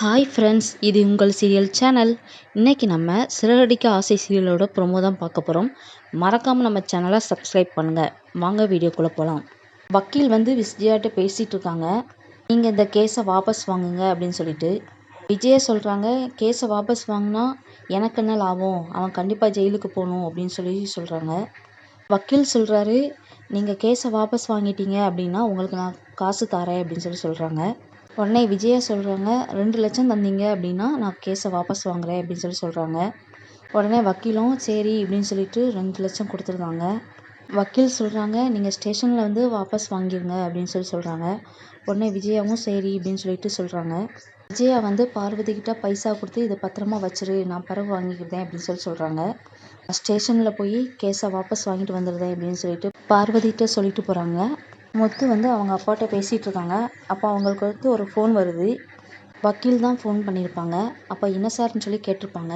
Hi friends, இது உங்கள் serial channel. இன்னைக்கு நம்ம சிறகடிக்க ஆசை சீரியலோட ப்ரோமோ தான் பார்க்க போகிறோம். மறக்காமல் நம்ம சேனலை சப்ஸ்கிரைப் பண்ணுங்கள். வாங்க வீடியோக்குள்ளே போகலாம். வக்கீல் விஜயாட்ட பேசிகிட்டு இருக்காங்க. நீங்கள் இந்த கேஸை வாபஸ் வாங்குங்க அப்படின்னு சொல்லிட்டு. விஜயா சொல்கிறாங்க, கேஸை வாபஸ் வாங்கினா எனக்கு என்ன லாபம், அவன் கண்டிப்பாக ஜெயிலுக்கு போகணும் அப்படின்னு சொல்கிறாங்க. வக்கீல் சொல்கிறாரு, நீங்கள் கேஸை வாபஸ் வாங்கிட்டீங்க அப்படின்னா உங்களுக்கு நான் காசு தரேன் அப்படின்னு சொல்கிறாங்க. உடனே விஜயா சொல்கிறாங்க, 2 லட்சம் தந்தீங்க அப்படின்னா நான் கேஸை வாபஸ் வாங்குறேன் அப்படின்னு சொல்கிறாங்க. உடனே வக்கீலும் சரி அப்படின்னு சொல்லிட்டு 2 லட்சம் கொடுத்துருந்தாங்க. வக்கீல் சொல்கிறாங்க, நீங்கள் ஸ்டேஷனில் வாபஸ் வாங்கிடுங்க அப்படின்னு சொல்கிறாங்க. உடனே விஜயாவும் சரி அப்படின்னு சொல்லிட்டு சொல்கிறாங்க. விஜயா பார்வதி கிட்ட பைசா கொடுத்து இதை பத்திரமா வச்சிரு, நான் பிறகு வாங்கிக்கிறேன் அப்படின்னு சொல்கிறாங்க. ஸ்டேஷனில் போய் கேஸை வாபஸ் வாங்கிட்டு வந்துடுறேன் அப்படின்னு சொல்லிட்டு பார்வதிகிட்ட சொல்லிட்டு போகிறாங்க. முத்து அவங்க அப்பாட்ட பேசிகிட்டு இருக்காங்க. அப்போ அவங்களுக்கு ஒரு ஃபோன் வருது. வக்கீல் தான் ஃபோன் பண்ணியிருப்பாங்க. அப்போ என்ன சார்னு சொல்லி கேட்டிருப்பாங்க.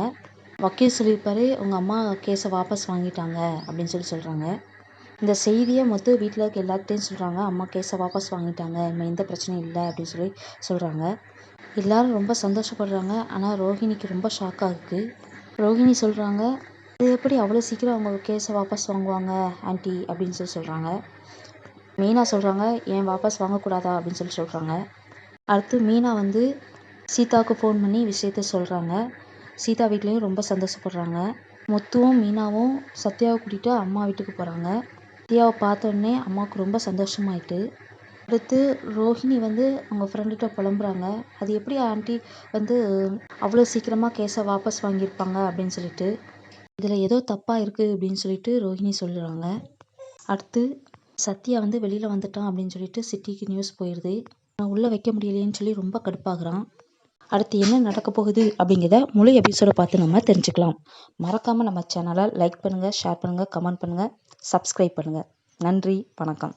வக்கீல் சொல்லியிருப்பாரு, உங்கள் அம்மா கேஸை வாபஸ் வாங்கிட்டாங்க அப்படின்னு சொல்கிறாங்க. இந்த செய்தியை முத்து வீட்டில் இருக்க எல்லார்கிட்டையும் சொல்கிறாங்க. அம்மா கேஸை வாபஸ் வாங்கிட்டாங்க, இனிமேல் எந்த பிரச்சனையும் இல்லை அப்படின்னு சொல்கிறாங்க. எல்லோரும் ரொம்ப சந்தோஷப்படுறாங்க. ஆனால் ரோஹிணிக்கு ரொம்ப ஷாக்காக இருக்குது. ரோஹிணி சொல்கிறாங்க, இது எப்படி அவ்வளோ சீக்கிரம் அவங்க கேஸை வாபஸ் வாங்குவாங்க ஆண்டி அப்படின்னு சொல்கிறாங்க. மீனா சொல்கிறாங்க, ஏன் வாபஸ் வாங்கக்கூடாதா அப்படின்னு சொல்கிறாங்க. அடுத்து மீனா சீதாவுக்கு ஃபோன் பண்ணி விஷயத்த சொல்கிறாங்க. சீதா வீட்லேயும் ரொம்ப சந்தோஷப்படுறாங்க. முத்துவும் மீனாவும் சத்யாவை கூட்டிகிட்டு அம்மா வீட்டுக்கு போகிறாங்க. சத்யாவை பார்த்தோன்னே அம்மாவுக்கு ரொம்ப சந்தோஷமாயிட்டு. அடுத்து ரோஹிணி அவங்க ஃப்ரெண்டுகிட்ட புலம்புறாங்க. அது எப்படி ஆண்டி அவ்வளோ சீக்கிரமாக கேஸை வாபஸ் வாங்கியிருப்பாங்க அப்படின்னு சொல்லிட்டு. இதில் ஏதோ தப்பாக இருக்குது அப்படின்னு சொல்லிட்டு ரோஹிணி சொல்கிறாங்க. அடுத்து சத்யா வெளியில் வந்துட்டான் அப்படின்னு சொல்லிட்டு சிட்டிக்கு நியூஸ் போயிடுது. நான் உள்ளே வைக்க முடியலையேன்னு சொல்லி ரொம்ப கடுப்பாகிறான். அடுத்து என்ன நடக்க போகுது அப்படிங்கிறத முழு எபிசோடை பார்த்து நம்ம தெரிஞ்சுக்கலாம். மறக்காமல் நம்ம சேனலை லைக் பண்ணுங்கள், ஷேர் பண்ணுங்கள், கமெண்ட் பண்ணுங்கள், சப்ஸ்கிரைப் பண்ணுங்கள். நன்றி, வணக்கம்.